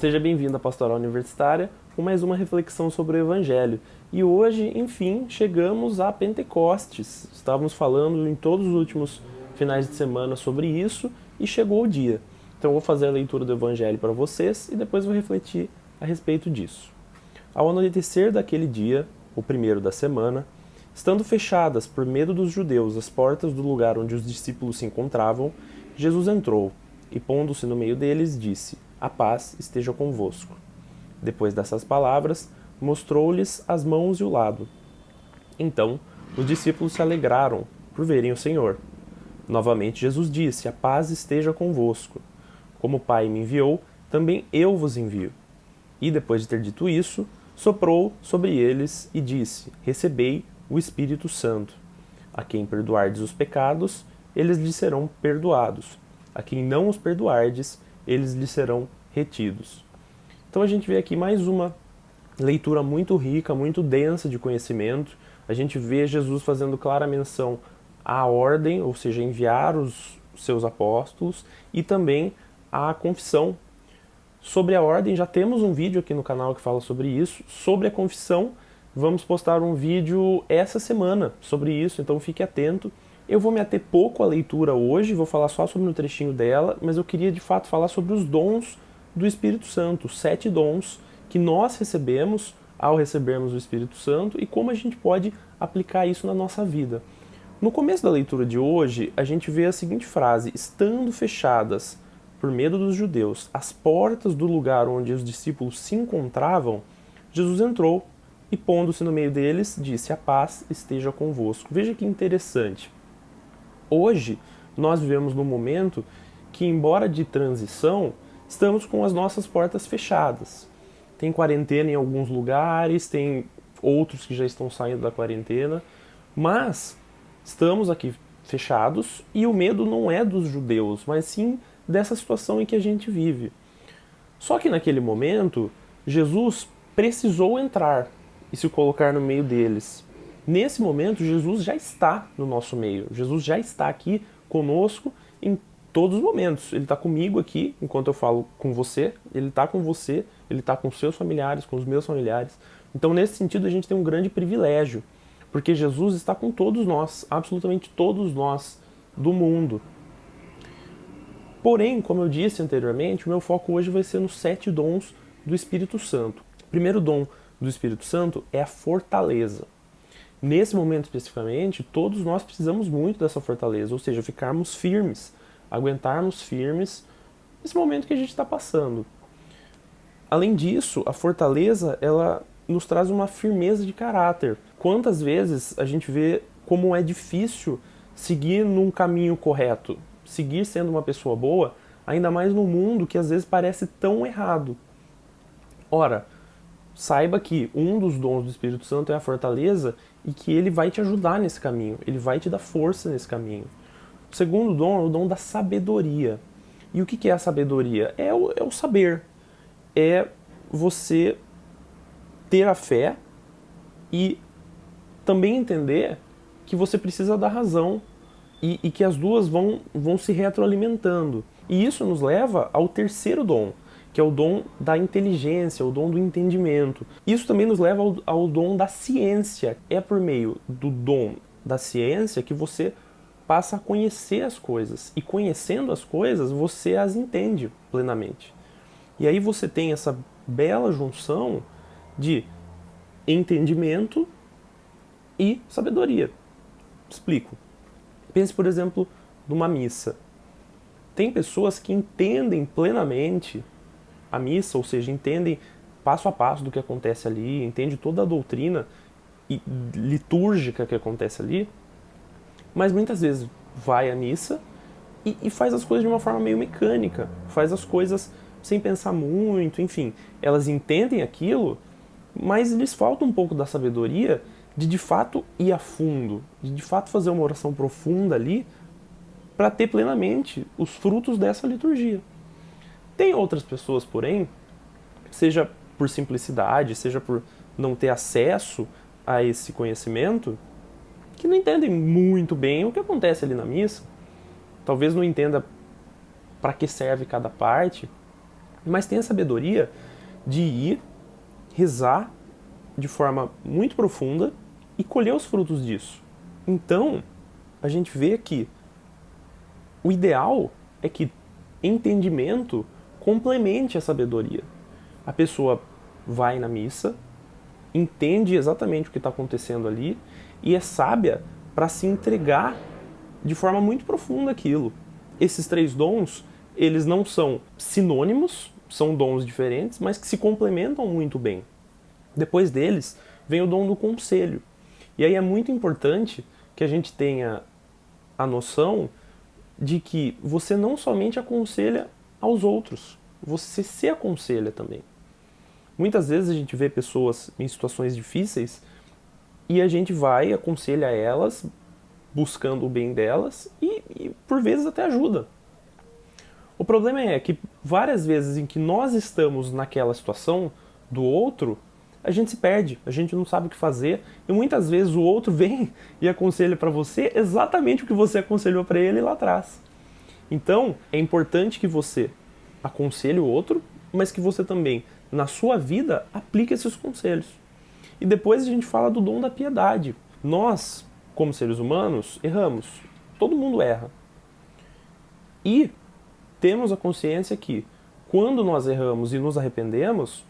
Seja bem-vindo à Pastoral Universitária com mais uma reflexão sobre o Evangelho. E hoje, enfim, chegamos a Pentecostes. Estávamos falando em todos os últimos finais de semana sobre isso e chegou o dia. Então eu vou fazer a leitura do Evangelho para vocês e depois vou refletir a respeito disso. Ao anoitecer daquele dia, o primeiro da semana, estando fechadas por medo dos judeus as portas do lugar onde os discípulos se encontravam, Jesus entrou e, pondo-se no meio deles, disse: "A paz esteja convosco." Depois dessas palavras, mostrou-lhes as mãos e o lado. Então, os discípulos se alegraram por verem o Senhor. Novamente Jesus disse: "A paz esteja convosco. Como o Pai me enviou, também eu vos envio." E depois de ter dito isso, soprou sobre eles e disse: "Recebei o Espírito Santo. A quem perdoardes os pecados, eles lhes serão perdoados. A quem não os perdoardes, eles lhes serão retidos." Então a gente vê aqui mais uma leitura muito rica, muito densa de conhecimento. A gente vê Jesus fazendo clara menção à ordem, ou seja, enviar os seus apóstolos, e também à confissão. Sobre a ordem, já temos um vídeo aqui no canal que fala sobre isso. Sobre a confissão, vamos postar um vídeo essa semana sobre isso, então fique atento. Eu vou me ater pouco à leitura hoje, vou falar só sobre um trechinho dela, mas eu queria de fato falar sobre os dons do Espírito Santo, os 7 dons que nós recebemos ao recebermos o Espírito Santo e como a gente pode aplicar isso na nossa vida. No começo da leitura de hoje, a gente vê a seguinte frase: "Estando fechadas, por medo dos judeus, as portas do lugar onde os discípulos se encontravam, Jesus entrou e, pondo-se no meio deles, disse: 'A paz esteja convosco.'" Veja que interessante. Hoje, nós vivemos num momento que, embora de transição, estamos com as nossas portas fechadas. Tem quarentena em alguns lugares, tem outros que já estão saindo da quarentena, mas estamos aqui fechados e o medo não é dos judeus, mas sim dessa situação em que a gente vive. Só que naquele momento, Jesus precisou entrar e se colocar no meio deles. Nesse momento, Jesus já está no nosso meio. Jesus já está aqui conosco em todos os momentos. Ele está comigo aqui, enquanto eu falo com você. Ele está com você, ele está com seus familiares, com os meus familiares. Então, nesse sentido, a gente tem um grande privilégio, porque Jesus está com todos nós, absolutamente todos nós do mundo. Porém, como eu disse anteriormente, o meu foco hoje vai ser nos 7 dons do Espírito Santo. O primeiro dom do Espírito Santo é a fortaleza. Nesse momento especificamente, todos nós precisamos muito dessa fortaleza, ou seja, ficarmos firmes, aguentarmos firmes nesse momento que a gente está passando. Além disso, a fortaleza, ela nos traz uma firmeza de caráter. Quantas vezes a gente vê como é difícil seguir num caminho correto, seguir sendo uma pessoa boa, ainda mais num mundo que às vezes parece tão errado. Ora, saiba que um dos dons do Espírito Santo é a fortaleza e que ele vai te ajudar nesse caminho, ele vai te dar força nesse caminho. O segundo dom é o dom da sabedoria. E o que é a sabedoria? É o saber. É você ter a fé e também entender que você precisa da razão e que as duas vão se retroalimentando. E isso nos leva ao terceiro dom, que é o dom da inteligência, o dom do entendimento. Isso também nos leva ao dom da ciência. É por meio do dom da ciência que você passa a conhecer as coisas. E conhecendo as coisas, você as entende plenamente. E aí você tem essa bela junção de entendimento e sabedoria. Explico. Pense, por exemplo, numa missa. Tem pessoas que entendem plenamente a missa, ou seja, entendem passo a passo do que acontece ali, entende toda a doutrina litúrgica que acontece ali, mas muitas vezes vai à missa e faz as coisas de uma forma meio mecânica, faz as coisas sem pensar muito, enfim. Elas entendem aquilo, mas lhes falta um pouco da sabedoria de fato ir a fundo, de fato fazer uma oração profunda ali para ter plenamente os frutos dessa liturgia. Tem outras pessoas, porém, seja por simplicidade, seja por não ter acesso a esse conhecimento, que não entendem muito bem o que acontece ali na missa. Talvez não entenda para que serve cada parte, mas tem a sabedoria de ir, rezar de forma muito profunda e colher os frutos disso. Então, a gente vê que o ideal é que entendimento complemente a sabedoria. A pessoa vai na missa, entende exatamente o que está acontecendo ali e é sábia para se entregar de forma muito profunda àquilo. Esses 3 dons, eles não são sinônimos, são dons diferentes, mas que se complementam muito bem. Depois deles, vem o dom do conselho. E aí é muito importante que a gente tenha a noção de que você não somente aconselha aos outros, você se aconselha também. Muitas vezes a gente vê pessoas em situações difíceis e a gente vai e aconselha elas, buscando o bem delas e por vezes até ajuda. O problema é que várias vezes em que nós estamos naquela situação do outro, a gente se perde, a gente não sabe o que fazer e muitas vezes o outro vem e aconselha para você exatamente o que você aconselhou para ele lá atrás. Então, é importante que você aconselhe o outro, mas que você também, na sua vida, aplique esses conselhos. E depois a gente fala do dom da piedade. Nós, como seres humanos, erramos. Todo mundo erra. E temos a consciência que, quando nós erramos e nos arrependemos,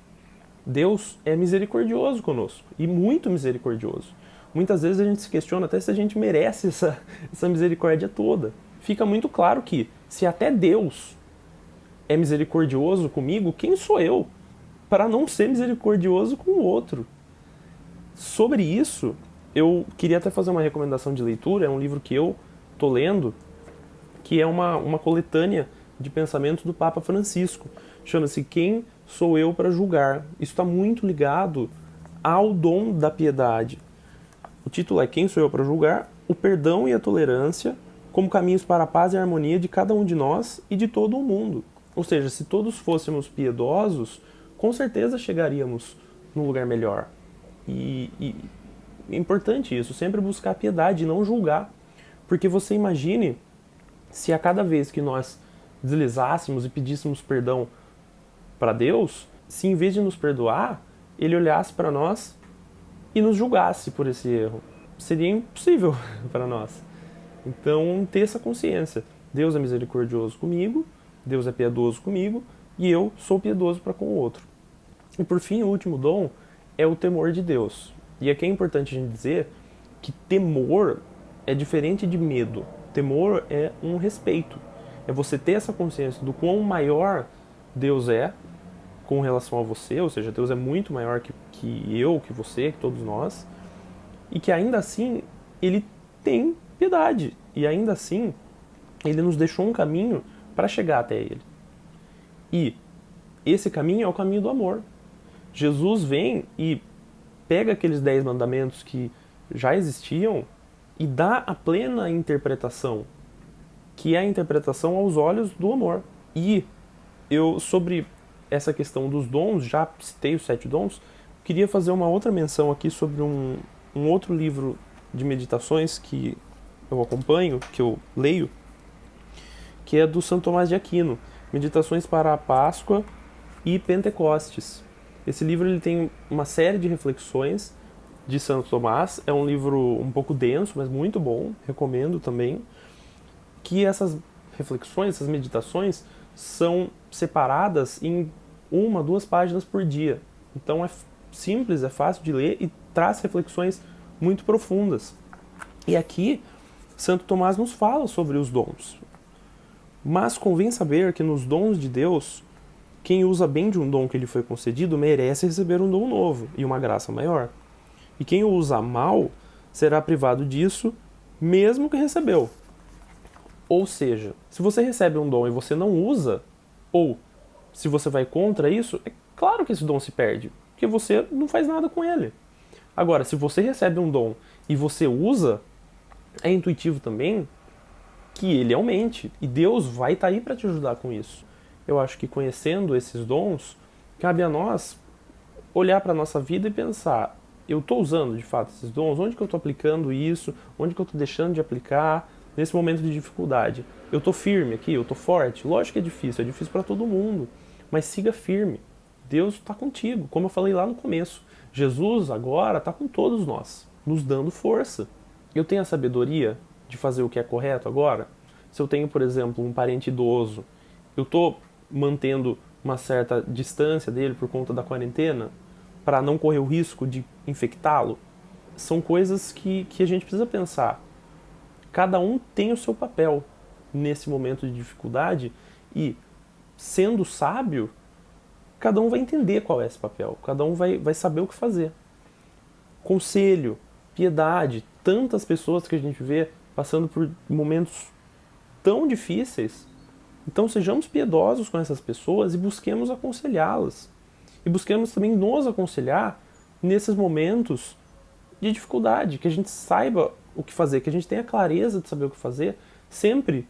Deus é misericordioso conosco, e muito misericordioso. Muitas vezes a gente se questiona até se a gente merece essa misericórdia toda. Fica muito claro que, se até Deus é misericordioso comigo, quem sou eu para não ser misericordioso com o outro? Sobre isso, eu queria até fazer uma recomendação de leitura, é um livro que eu estou lendo, que é uma coletânea de pensamentos do Papa Francisco. Chama-se Quem Sou Eu para Julgar? Isso está muito ligado ao dom da piedade. O título é Quem Sou Eu para Julgar? O perdão e a tolerância como caminhos para a paz e a harmonia de cada um de nós e de todo o mundo. Ou seja, se todos fôssemos piedosos, com certeza chegaríamos num lugar melhor. E é importante isso, sempre buscar a piedade e não julgar. Porque você imagine se a cada vez que nós deslizássemos e pedíssemos perdão para Deus, se em vez de nos perdoar, Ele olhasse para nós e nos julgasse por esse erro. Seria impossível para nós. Então, ter essa consciência. Deus é misericordioso comigo, Deus é piedoso comigo, e eu sou piedoso para com o outro. E por fim, o último dom é o temor de Deus. E aqui é importante a gente dizer que temor é diferente de medo. Temor é um respeito. É você ter essa consciência do quão maior Deus é com relação a você, ou seja, Deus é muito maior que eu, que você, que todos nós, e que ainda assim Ele tem piedade, e ainda assim Ele nos deixou um caminho para chegar até Ele. E esse caminho é o caminho do amor. Jesus vem e pega aqueles 10 mandamentos que já existiam e dá a plena interpretação, que é a interpretação aos olhos do amor. E eu, sobre essa questão dos dons, já citei os 7 dons, queria fazer uma outra menção aqui sobre um outro livro de meditações que eu acompanho, que eu leio, que é do Santo Tomás de Aquino, Meditações para a Páscoa e Pentecostes. Esse livro ele tem uma série de reflexões de Santo Tomás, é um livro um pouco denso, mas muito bom, recomendo também, que essas reflexões, essas meditações, são separadas em 1, 2 páginas por dia. Então é simples, é fácil de ler e traz reflexões muito profundas. E aqui, Santo Tomás nos fala sobre os dons. Mas convém saber que nos dons de Deus, quem usa bem de um dom que lhe foi concedido merece receber um dom novo e uma graça maior. E quem o usa mal será privado disso, mesmo que recebeu. Ou seja, se você recebe um dom e você não usa, ou se você vai contra isso, é claro que esse dom se perde, porque você não faz nada com ele. Agora, se você recebe um dom e você usa, é intuitivo também que ele aumente, e Deus vai estar aí para te ajudar com isso. Eu acho que conhecendo esses dons, cabe a nós olhar para a nossa vida e pensar, eu estou usando de fato esses dons? Onde que eu estou aplicando isso? Onde que eu estou deixando de aplicar nesse momento de dificuldade? Eu estou firme aqui? Eu estou forte? Lógico que é difícil para todo mundo. mas siga firme. Deus está contigo, como eu falei lá no começo. Jesus agora está com todos nós, nos dando força. Eu tenho a sabedoria de fazer o que é correto agora? Se eu tenho, por exemplo, um parente idoso, eu estou mantendo uma certa distância dele por conta da quarentena para não correr o risco de infectá-lo? São coisas que a gente precisa pensar. Cada um tem o seu papel nesse momento de dificuldade e, sendo sábio, cada um vai entender qual é esse papel, cada um vai saber o que fazer. Conselho, piedade, tantas pessoas que a gente vê passando por momentos tão difíceis. Então sejamos piedosos com essas pessoas e busquemos aconselhá-las. E busquemos também nos aconselhar nesses momentos de dificuldade, que a gente saiba o que fazer, que a gente tenha clareza de saber o que fazer, sempre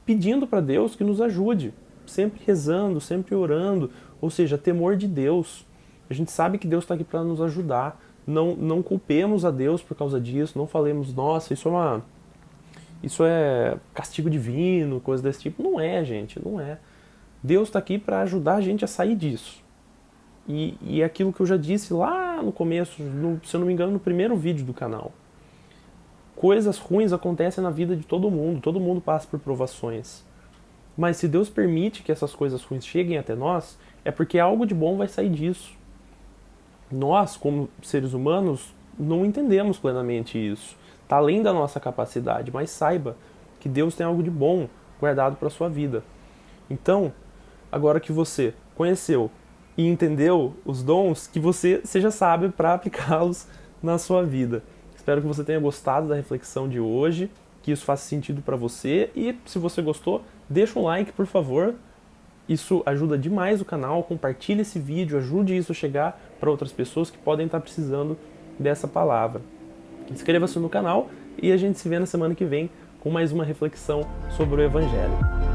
pedindo para Deus que nos ajude, sempre rezando, sempre orando, ou seja, temor de Deus. A gente sabe que Deus está aqui para nos ajudar. Não culpemos a Deus por causa disso, não falemos, nossa, isso é castigo divino, coisa desse tipo. Não é, gente, não é. Deus está aqui para ajudar a gente a sair disso. E é aquilo que eu já disse lá no começo, se eu não me engano, no primeiro vídeo do canal. Coisas ruins acontecem na vida de todo mundo passa por provações. Mas se Deus permite que essas coisas ruins cheguem até nós, é porque algo de bom vai sair disso. Nós, como seres humanos, não entendemos plenamente isso. Está além da nossa capacidade, mas saiba que Deus tem algo de bom guardado para a sua vida. Então, agora que você conheceu e entendeu os dons, que você seja sábio para aplicá-los na sua vida. Espero que você tenha gostado da reflexão de hoje, que isso faça sentido para você, e se você gostou, deixa um like, por favor. Isso ajuda demais o canal, compartilhe esse vídeo, ajude isso a chegar para outras pessoas que podem estar precisando dessa palavra. Inscreva-se no canal e a gente se vê na semana que vem com mais uma reflexão sobre o Evangelho.